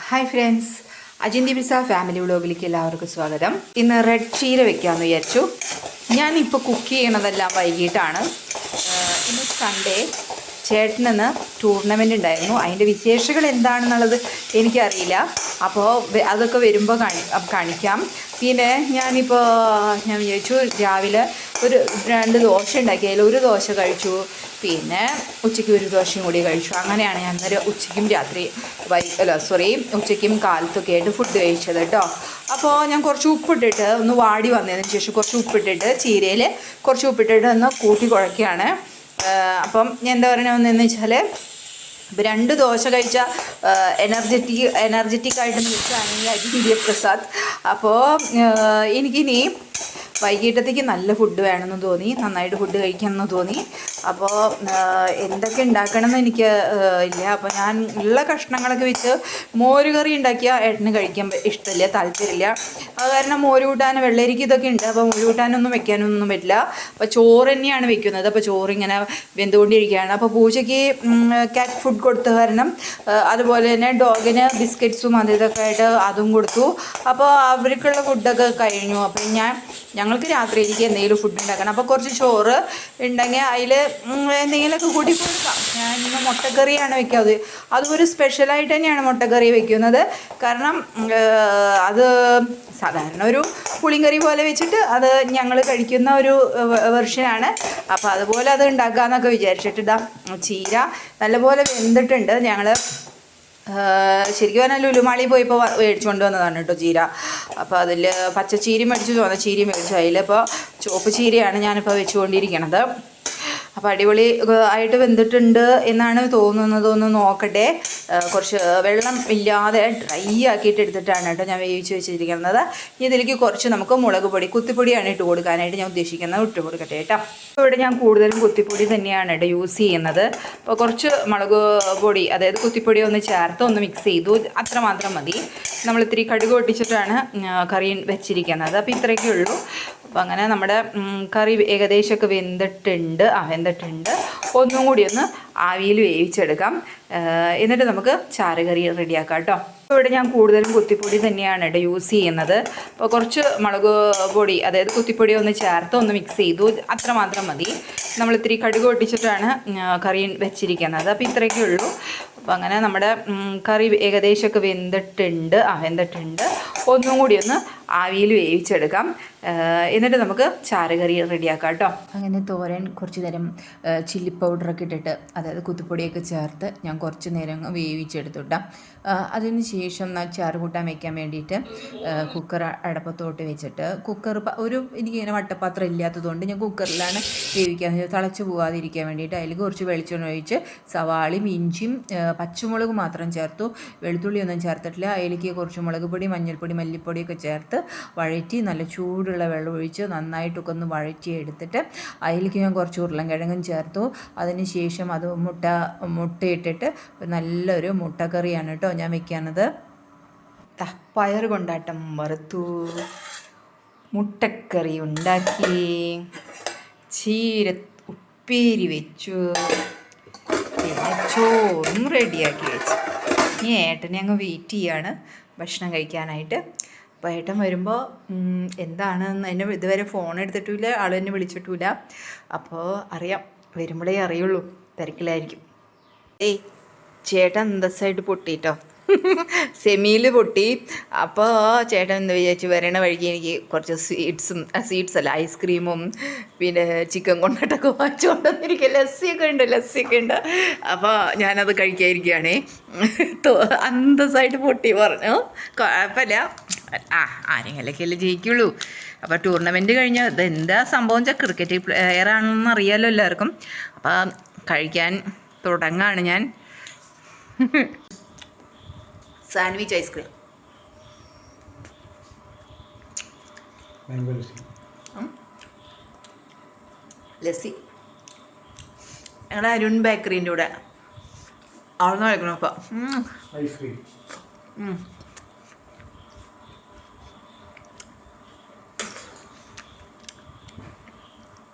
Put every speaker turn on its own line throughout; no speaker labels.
Hi friends, അജിന്തി pizza family വ്ളോഗിലേക്ക് എല്ലാവർക്കും സ്വാഗതം. ഇന്ന് റെഡ് ചീര വെക്കാമെന്ന് വിചാരിച്ചു. ഞാനിപ്പോൾ കുക്ക് ചെയ്യണതെല്ലാം വൈകിട്ടാണ്. ഇന്ന് സൺഡേ, ചേട്ടനിന്ന് ടൂർണമെൻ്റ് ഉണ്ടായിരുന്നു. അതിൻ്റെ വിശേഷങ്ങൾ എന്താണെന്നുള്ളത് എനിക്കറിയില്ല. അപ്പോൾ അതൊക്കെ വരുമ്പോൾ കാണിക്കാം. പിന്നെ ഞാൻ വിചാരിച്ചു രാവിലെ ഒരു 2 ദോശ ഉണ്ടാക്കി. അതിൽ ഒരു ദോശ കഴിച്ചു. പിന്നെ ഉച്ചയ്ക്ക് ഒരു ദോശയും കൂടി കഴിച്ചു. അങ്ങനെയാണ് ഞാൻ ഉച്ചയ്ക്കും ഉച്ചയ്ക്കും കാലത്തൊക്കെ ആയിട്ട് ഫുഡ് കഴിച്ചത് കേട്ടോ. അപ്പോൾ ഞാൻ കുറച്ച് ഉപ്പിട്ടിട്ട് ഒന്ന് വാടി വന്നതിന് ശേഷം കുറച്ച് ഉപ്പിട്ടിട്ട് ചീരയിൽ കുറച്ച് ഉപ്പിട്ടിട്ട് ഒന്ന് കൂട്ടി കുഴക്കുകയാണ്. അപ്പം ഞാൻ എന്താ പറയണമെന്ന് വെച്ചാൽ, 2 ദോശ കഴിച്ച എനർജറ്റിക് ആയിട്ടെന്ന് വെച്ചാണെങ്കിൽ അജിന്തി പ്രസാദ്. അപ്പോൾ എനിക്കിനി വൈകിട്ടത്തേക്ക് നല്ല ഫുഡ് വേണമെന്ന് തോന്നി, നന്നായിട്ട് ഫുഡ് കഴിക്കണമെന്ന് തോന്നി. അപ്പോൾ എന്തൊക്കെ ഉണ്ടാക്കണമെന്ന് എനിക്ക് ഇല്ല. അപ്പോൾ ഞാൻ ഉള്ള കഷ്ണങ്ങളൊക്കെ വെച്ച് മോരുകറി ഉണ്ടാക്കിയാൽ ഏട്ടന് കഴിക്കാൻ ഇഷ്ടമില്ല, താല്പര്യമില്ല. അത് കാരണം മോര് കൂട്ടാൻ വെള്ളരിക്ക് ഇതൊക്കെ ഉണ്ട്. അപ്പോൾ മോര് കൂട്ടാനൊന്നും വെക്കാനൊന്നും പറ്റില്ല. അപ്പോൾ ചോറ് തന്നെയാണ് വെക്കുന്നത്. അപ്പോൾ ചോറിങ്ങനെ വെന്തുകൊണ്ടിരിക്കുകയാണ്. അപ്പോൾ പൂജയ്ക്ക് കാറ്റ് ഫുഡ് കൊടുത്ത കാരണം, അതുപോലെ തന്നെ ഡോഗിന് ബിസ്ക്കറ്റ്സും ഇതൊക്കെ ആയിട്ട് അതും കൊടുത്തു. അപ്പോൾ അവർക്കുള്ള ഫുഡൊക്കെ കഴിഞ്ഞു. അപ്പോൾ ഞങ്ങൾക്ക് രാത്രിയിലേക്ക് എന്തെങ്കിലും ഫുഡ് ഉണ്ടാക്കണം. അപ്പോൾ കുറച്ച് ചോറ് ഉണ്ടെങ്കിൽ അതിൽ എന്തെങ്കിലുമൊക്കെ കൂട്ടി കൊടുക്കാം. ഞാൻ ഇന്ന് മുട്ടക്കറിയാണ് വെക്കുന്നത്. അതും ഒരു സ്പെഷ്യലായിട്ട് തന്നെയാണ് മുട്ടക്കറി വെക്കുന്നത്. കാരണം അത് സാധാരണ ഒരു പുളിങ്കറി പോലെ വെച്ചിട്ട് അത് ഞങ്ങൾ കഴിക്കുന്ന ഒരു വെർഷനാണ്. അപ്പോൾ അതുപോലെ അത് ഉണ്ടാക്കാമെന്നൊക്കെ വിചാരിച്ചിട്ട് ചീര നല്ലപോലെ വെന്തിട്ടുണ്ട്. ഞങ്ങൾ ശരിക്കും പറഞ്ഞാൽ ലുലുമാളി പോയിപ്പോൾ മേടിച്ചുകൊണ്ട് വന്നതാണ് കേട്ടോ ചീര. അപ്പോൾ അതിൽ പച്ചച്ചീരി മേടിച്ചു, ചുവന്ന ചീരി മേടിച്ചു. അതിലിപ്പോൾ ചുവപ്പ് ചീരയാണ് ഞാനിപ്പോൾ വെച്ചുകൊണ്ടിരിക്കണത്. അപ്പോൾ അടിപൊളി ആയിട്ട് വെന്തിട്ടുണ്ട് എന്നാണ് തോന്നുന്നത്. ഒന്ന് നോക്കട്ടെ. കുറച്ച് വെള്ളം ഇല്ലാതെ ഡ്രൈ ആക്കിയിട്ട് എടുത്തിട്ടാണ് കേട്ടോ ഞാൻ വേവിച്ച് വെച്ചിരിക്കുന്നത്. ഇതിലേക്ക് കുറച്ച് നമുക്ക് മുളക് പൊടി, കുത്തിപ്പൊടിയാണ് ഇട്ട് കൊടുക്കാനായിട്ട് ഞാൻ ഉദ്ദേശിക്കുന്നത്. ഇട്ട് കൊടുക്കട്ടെ കേട്ടോ. ഇവിടെ ഞാൻ കൂടുതലും കുത്തിപ്പൊടി തന്നെയാണ് കേട്ടോ യൂസ് ചെയ്യുന്നത്. അപ്പോൾ കുറച്ച് മുളക് പൊടി, അതായത് കുത്തിപ്പൊടി ഒന്ന് ചേർത്ത് ഒന്ന് മിക്സ് ചെയ്തു, അത്രമാത്രം മതി. നമ്മൾ ഇത്തിരി കടുക് പൊട്ടിച്ചിട്ടാണ് കറി വെച്ചിരിക്കുന്നത്. അപ്പോൾ ഇത്രയൊക്കെ ഉള്ളൂ. അപ്പോൾ അങ്ങനെ നമ്മുടെ കറി ഏകദേശമൊക്കെ വെന്തിട്ടുണ്ട്. ഒന്നും കൂടി ഒന്ന് ആവിയിൽ വേവിച്ചെടുക്കാം. എന്നിട്ട് നമുക്ക് ചാറുകറി റെഡിയാക്കാം കേട്ടോ. ഇവിടെ ഞാൻ കൂടുതലും കുത്തിപ്പൊടി തന്നെയാണ് കേട്ടോ യൂസ് ചെയ്യുന്നത്. അപ്പോൾ കുറച്ച് മുളക് പൊടി, അതായത് കുത്തിപ്പൊടി ഒന്ന് ചേർത്ത് ഒന്ന് മിക്സ് ചെയ്തു, അത്രമാത്രം മതി. നമ്മൾ ഇത്തിരി കടുക് പൊട്ടിച്ചിട്ടാണ് കറി വെച്ചിരിക്കുന്നത്. അപ്പോൾ ഇത്രയൊക്കെ ഉള്ളൂ. അപ്പോൾ അങ്ങനെ നമ്മുടെ കറി ഏകദേശമൊക്കെ വെന്തിട്ടുണ്ട്. ഒന്നും കൂടി ഒന്ന് ആവിയിൽ വേവിച്ചെടുക്കാം. എന്നിട്ട് നമുക്ക് ചാറുകറി റെഡിയാക്കാം കേട്ടോ. അങ്ങനെ തോരൻ കുറച്ച് നേരം ചില്ലി പൗഡറൊക്കെ ഇട്ടിട്ട്, അതായത് കുത്തിപ്പൊടിയൊക്കെ ചേർത്ത് ഞാൻ കുറച്ച് നേരം വേവിച്ചെടുത്തുട്ടാം. അതിന് ശേഷം ചാറ് കൂട്ടാൻ വയ്ക്കാൻ വേണ്ടിയിട്ട് കുക്കർ അടപ്പത്തോട്ട് വെച്ചിട്ട്, എനിക്കിങ്ങനെ വട്ടപ്പാത്രം ഇല്ലാത്തതുകൊണ്ട് ഞാൻ കുക്കറിലാണ് വേവിക്കാൻ, തിളച്ച് പോകാതിരിക്കാൻ വേണ്ടിയിട്ട് അതിൽ കുറച്ച് വെളിച്ചെണ്ണ ഒഴിച്ച് സവാളയും ഇഞ്ചിയും പച്ചമുളക് മാത്രം ചേർത്തു, വെളുത്തുള്ളി ഒന്നും ചേർത്തിട്ടില്ല. അതിലേക്ക് കുറച്ച് മുളക് പൊടി, മഞ്ഞൾപ്പൊടി, മല്ലിപ്പൊടിയൊക്കെ ചേർത്ത് വഴറ്റി നല്ല ചൂടുള്ള വെള്ളം ഒഴിച്ച് നന്നായിട്ടൊക്കെ ഒന്ന് വഴറ്റി എടുത്തിട്ട് അതിലേക്ക് ഞാൻ കുറച്ച് ഉരുളൻകിഴങ്ങും ചേർത്തു. അതിന് ശേഷം അത് മുട്ടയിട്ടിട്ട് നല്ലൊരു മുട്ടക്കറിയാണ് കേട്ടോ ഞാൻ വെക്കുന്നത്. പയർ കൊണ്ടാട്ടം വറുത്തു, മുട്ടക്കറി ഉണ്ടാക്കി, ചീര ഉപ്പേരി വെച്ചു, പിന്നെ ചോറും റെഡിയാക്കി വെച്ചു. ഇനി ഏട്ടനെ അങ്ങ് വെയിറ്റ് ചെയ്യാണ് ഭക്ഷണം കഴിക്കാനായിട്ട്. അപ്പോൾ ഏട്ടൻ വരുമ്പോൾ എന്താണെന്ന് എന്നെ ഇതുവരെ ഫോൺ എടുത്തിട്ടില്ല, ആൾ എന്നെ വിളിച്ചിട്ടില്ല. അപ്പോൾ അറിയാം, വരുമ്പോഴേ അറിയുള്ളൂ, തിരക്കിലായിരിക്കും. ചേട്ടൻ അന്തസ്സായിട്ട് പൊട്ടിട്ടോ, സെമിയിൽ പൊട്ടി. അപ്പോൾ ചേട്ടൻ എന്താ വിചാരിച്ചു, വരണ വഴിക്ക് എനിക്ക് കുറച്ച് സ്വീറ്റ്സ് അല്ല ഐസ്ക്രീമും പിന്നെ ചിക്കൻ കൊണ്ടിട്ടൊക്കെ വാങ്ങിച്ചു കൊണ്ടുവന്നിരിക്കുക. ലസ്സിയൊക്കെ ഉണ്ട്. അപ്പോൾ ഞാനത് കഴിക്കാതിരിക്കുകയാണേ. അന്തസ്സായിട്ട് പൊട്ടി പറഞ്ഞു. കുഴപ്പമില്ല, ആരെങ്കിലൊക്കെയല്ലേ ജയിക്കുള്ളൂ. അപ്പോൾ ടൂർണമെൻറ്റ് കഴിഞ്ഞ ഇതെന്താ സംഭവം വെച്ചാൽ, ക്രിക്കറ്റ് പ്ലെയർ ആണെന്ന് അറിയാമല്ലോ എല്ലാവർക്കും. അപ്പോൾ കഴിക്കാൻ തുടങ്ങാണ് ഞാൻ. സാൻഡ്വിച്ച് ഐസ്ക്രീം, ലസ്സി, ഞങ്ങളുടെ അരുൺ ബേക്കറീൻ്റെ കൂടെ അവിടെ നിന്ന് കഴിക്കണം. അപ്പോൾ ഐസ്ക്രീം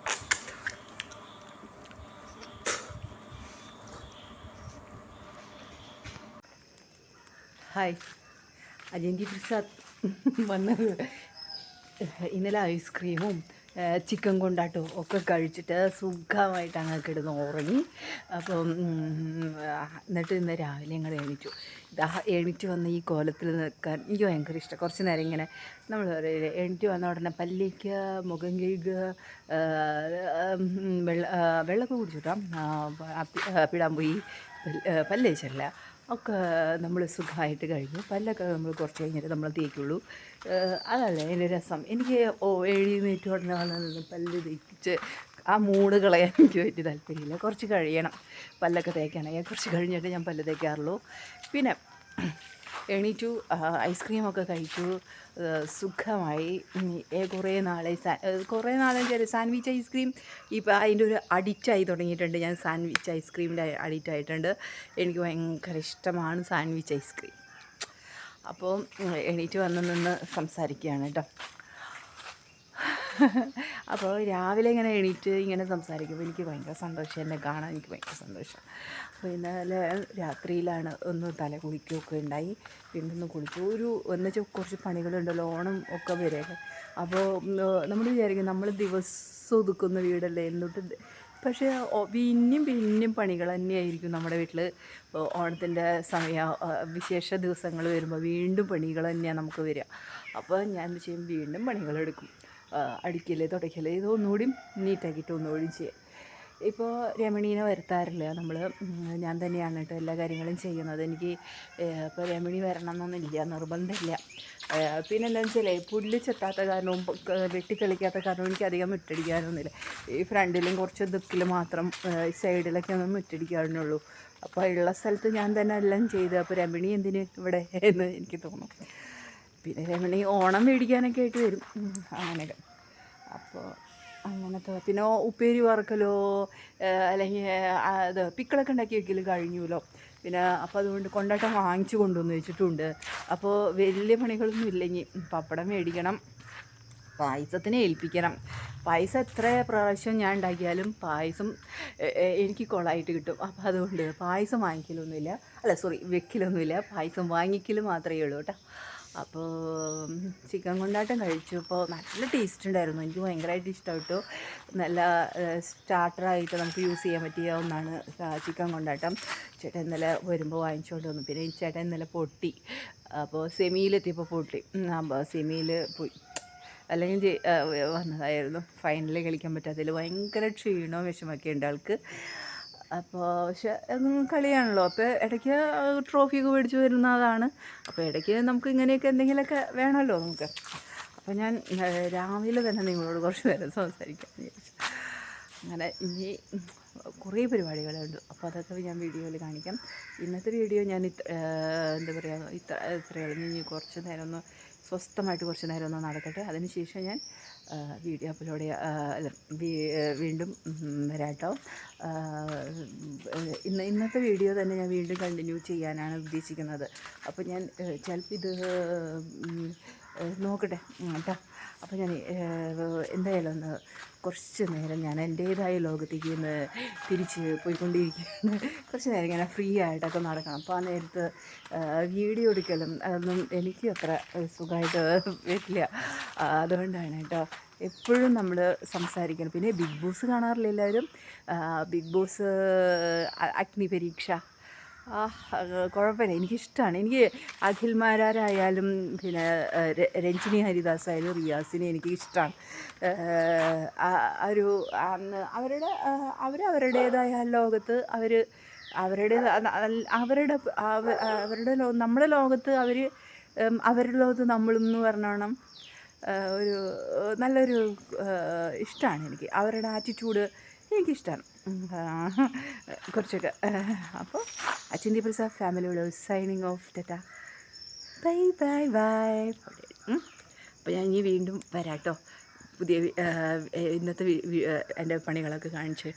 ഹായ്. അജന്തി പ്രസാദ് വന്നത് ഇന്നലെ ഐസ്ക്രീമും ചിക്കൻ കൊണ്ടാട്ടവും ഒക്കെ കഴിച്ചിട്ട് സുഖമായിട്ട് അങ്ങ് കിടന്ന് ഉറങ്ങി. അപ്പം എന്നിട്ട് ഇന്ന് രാവിലെ ഞങ്ങൾ എണീറ്റു. എണീറ്റ് വന്ന് ഈ കോലത്തിൽ നിൽക്കാൻ എനിക്ക് ഭയങ്കര ഇഷ്ടം. കുറച്ച് നേരം ഇങ്ങനെ നമ്മൾ എണീറ്റ് വന്ന ഉടനെ പല്ലിക്കുക, മുഖം കഴുകുക, വെള്ളമൊക്കെ കുടിച്ചിട്ടാ പിടാൻ പോയി പല്ല് തേച്ചല്ല ഒക്കെ നമ്മൾ സുഖമായിട്ട് കഴിഞ്ഞു. പല്ലൊക്കെ നമ്മൾ കുറച്ച് കഴിഞ്ഞിട്ട് നമ്മൾ തേക്കുള്ളൂ. അതല്ലേ അതിൻ്റെ രസം. എനിക്ക് എഴുന്നേറ്റ് ഉടനെ വന്ന് പല്ല് തേച്ച് ആ മൂഡ് കളയാൻ എനിക്ക് വലിയ താല്പര്യമില്ല. കുറച്ച് കഴിയണം പല്ലൊക്കെ തേക്കാനായി. കുറച്ച് കഴിഞ്ഞിട്ട് ഞാൻ പല്ല് തേക്കാറുള്ളൂ. പിന്നെ എണീറ്റു, ഐസ്ക്രീമൊക്കെ കഴിച്ചു, സുഖമായി. കുറേ നാളെ സാൻഡ്വിച്ച് ഐസ്ക്രീം ഇപ്പം അതിൻ്റെ ഒരു അഡിക്റ്റായി തുടങ്ങിയിട്ടുണ്ട്. ഞാൻ സാൻഡ്വിച്ച് ഐസ്ക്രീമിൻ്റെ അഡിക്റ്റായിട്ടുണ്ട്. എനിക്ക് ഭയങ്കര ഇഷ്ടമാണ് സാൻഡ്വിച്ച് ഐസ്ക്രീം. അപ്പോൾ എണീറ്റ് വന്ന് നിന്ന് സംസാരിക്കുകയാണ് കേട്ടോ. അപ്പോൾ രാവിലെ ഇങ്ങനെ എണീറ്റ് ഇങ്ങനെ സംസാരിക്കുമ്പോൾ എനിക്ക് ഭയങ്കര സന്തോഷം. എന്നെ കാണാൻ എനിക്ക് ഭയങ്കര സന്തോഷം. അപ്പോൾ ഇന്നലെ രാത്രിയിലാണ് ഒന്ന് തല കുളിക്കുകയൊക്കെ ഉണ്ടായി. വീണ്ടും ഒന്ന് കുളിച്ചു. എന്നുവെച്ചാൽ കുറച്ച് പണികളുണ്ടല്ലോ, ഓണം ഒക്കെ വരെയൊക്കെ. അപ്പോൾ നമ്മൾ വിചാരിക്കും നമ്മൾ ദിവസം ഒതുക്കുന്ന വീടല്ലേ എന്നിട്ട്, പക്ഷേ പിന്നെയും പണികൾ തന്നെയായിരിക്കും നമ്മുടെ വീട്ടിൽ. ഓണത്തിൻ്റെ സമയം വിശേഷ ദിവസങ്ങൾ വരുമ്പോൾ വീണ്ടും പണികൾ തന്നെയാണ് നമുക്ക് വരിക. അപ്പോൾ ഞാൻ ചെയ്യും, വീണ്ടും പണികളെടുക്കും. അടിക്കൽ, തുടയ്ക്കൽ, ഇതൊന്നുകൂടി നീറ്റാക്കിയിട്ട് ഒന്നുകൂടി ചെയ്യാം. ഇപ്പോൾ രമണീനെ വരുത്താറില്ല നമ്മൾ, ഞാൻ തന്നെയാണ് കേട്ടോ എല്ലാ കാര്യങ്ങളും ചെയ്യുന്നത്. എനിക്ക് ഇപ്പോൾ രമണി വരണം എന്നൊന്നുമില്ല, നിർബന്ധമില്ല. പിന്നെ എന്താണെന്ന് വെച്ചാൽ പുല്ല് ചെത്താത്ത കാരണവും വെട്ടിത്തെളിക്കാത്ത കാരണവും എനിക്ക് അധികം മുറ്റടിക്കാനൊന്നുമില്ല. ഈ ഫ്രണ്ടിലും കുറച്ച് ദിക്കിൽ മാത്രം, സൈഡിലൊക്കെ ഒന്നും മുറ്റടിക്കാറുള്ളൂ. അപ്പോൾ ഉള്ള സ്ഥലത്ത് ഞാൻ തന്നെ എല്ലാം ചെയ്ത്, അപ്പോൾ രമണി എന്തിന് ഇവിടെ എന്ന് എനിക്ക് തോന്നും. പിന്നെ രമണി ഓണം മേടിക്കാനൊക്കെ ആയിട്ട് വരും അങ്ങനെയൊക്കെ. അപ്പോൾ അങ്ങനത്തെ, പിന്നെ ഉപ്പേരി വറക്കലോ അല്ലെങ്കിൽ അത് പിക്കിളൊക്കെ ഉണ്ടാക്കി വെക്കൽ കഴിഞ്ഞുല്ലോ. പിന്നെ അപ്പോൾ അതുകൊണ്ട് കൊണ്ടാട്ടം വാങ്ങിച്ചു കൊണ്ടുവന്ന് വെച്ചിട്ടുണ്ട്. അപ്പോൾ വലിയ പണികളൊന്നും ഇല്ലെങ്കിൽ പപ്പടം മേടിക്കണം, പായസത്തിനെ ഏൽപ്പിക്കണം. പായസം എത്ര പ്രാവശ്യം ഞാൻ ഉണ്ടാക്കിയാലും പായസം എനിക്ക് കൊളായിട്ട് കിട്ടും. അപ്പോൾ അതുകൊണ്ട് പായസം വാങ്ങിക്കലൊന്നുമില്ല, വെക്കലൊന്നുമില്ല, പായസം വാങ്ങിക്കൽ മാത്രമേ ഉള്ളൂ കേട്ടോ. അപ്പോൾ ചിക്കൻ കൊണ്ടാട്ടം കഴിച്ചു. അപ്പോൾ നല്ല ടേസ്റ്റ് ഉണ്ടായിരുന്നു. എനിക്ക് ഭയങ്കരമായിട്ട് ഇഷ്ടപ്പെട്ടു. നല്ല സ്റ്റാർട്ടറായിട്ട് നമുക്ക് യൂസ് ചെയ്യാൻ പറ്റിയ ഒന്നാണ് ചിക്കൻ കൊണ്ടാട്ടം. ചേട്ടൻ ഇന്നലെ വരുമ്പോൾ വാങ്ങിച്ചുകൊണ്ട് വന്നു. പിന്നെ ചേട്ടൻ ഇന്നലെ പൊട്ടി. അപ്പോൾ സെമിയിലെത്തിയപ്പോൾ പൊട്ടി. അപ്പോൾ സെമിയിൽ പോയി, അല്ലെങ്കിൽ വന്നതായിരുന്നു. ഫൈനലിൽ കളിക്കാൻ പറ്റാത്തതിൽ ഭയങ്കര ക്ഷീണവും വിഷമൊക്കെ ഉണ്ട് ആൾക്ക്. അപ്പോൾ പക്ഷെ കളിയാണല്ലോ, അപ്പോൾ ഇടയ്ക്ക് ട്രോഫിയൊക്കെ മേടിച്ച് വരുന്നതാണ്. അപ്പോൾ ഇടയ്ക്ക് നമുക്ക് ഇങ്ങനെയൊക്കെ എന്തെങ്കിലുമൊക്കെ വേണമല്ലോ നമുക്ക്. അപ്പോൾ ഞാൻ രാവിലെ തന്നെ നിങ്ങളോട് കുറച്ച് നേരം സംസാരിക്കാൻ വിചാരിച്ചു. അങ്ങനെ ഇനി കുറേ പരിപാടികളുണ്ട്. അപ്പോൾ അതൊക്കെ ഞാൻ വീഡിയോയിൽ കാണിക്കാം. ഇന്നത്തെ വീഡിയോ ഞാൻ എന്താ പറയുക, ഇത്രയുള്ളൂ. ഇനി കുറച്ച് നേരം ഒന്ന് സ്വസ്ഥമായിട്ട് കുറച്ച് നേരം ഒന്ന് നടക്കട്ടെ. അതിന് ശേഷം ഞാൻ വീഡിയോ അപ്ലോഡ് വീണ്ടും വരാട്ടോ. ഇന്നത്തെ വീഡിയോ തന്നെ ഞാൻ വീണ്ടും കണ്ടിന്യൂ ചെയ്യാനാണ് ഉദ്ദേശിക്കുന്നത്. അപ്പോൾ ഞാൻ ചിലപ്പോൾ ഇത് നോക്കട്ടെ കേട്ടോ. അപ്പോൾ ഞാൻ എന്തായാലും ഒന്ന് കുറച്ച് നേരം ഞാൻ എൻ്റേതായ ലോകത്തേക്ക് ഒന്ന് തിരിച്ച് പോയിക്കൊണ്ടിരിക്കുകയാണ്. കുറച്ച് നേരം ഇങ്ങനെ ഫ്രീ ആയിട്ടൊക്കെ നടക്കണം. അപ്പോൾ ആ നേരത്ത് വീഡിയോ എടുക്കലും അതൊന്നും എനിക്ക് അത്ര സുഖമായിട്ട് വരില്ല. അതുകൊണ്ടാണ് കേട്ടോ എപ്പോഴും നമ്മൾ സംസാരിക്കണം. പിന്നെ ബിഗ് ബോസ് കാണാറില്ല എല്ലാവരും? ബിഗ് ബോസ് അഗ്നിപരീക്ഷ കുഴപ്പമില്ല, എനിക്കിഷ്ടമാണ്. എനിക്ക് അഖിൽമാരായാലും പിന്നെ രഞ്ജിനി ഹരിദാസ് ആയാലും റിയാസിനെ എനിക്ക് ഇഷ്ടമാണ്. ഒരു അവരവരുടേതായ ലോകത്ത് അവരുടെ നമ്മുടെ ലോകത്ത് അവരുടെ ലോകത്ത് നമ്മളെന്ന് പറഞ്ഞോണം. ഒരു നല്ലൊരു ഇഷ്ടമാണ് എനിക്ക് അവരുടെ ആറ്റിറ്റ്യൂഡ്, എനിക്കിഷ്ടമാണ് കുറച്ചൊക്കെ. അപ്പോൾ Achinthi Prasad family vlogs signing off. Tata, bye bye bye. അപ്പോൾ ഞാൻ ഇനി വീണ്ടും വരാം കേട്ടോ. പുതിയ ഇന്നത്തെ എൻ്റെ പണികളൊക്കെ കാണിച്ച്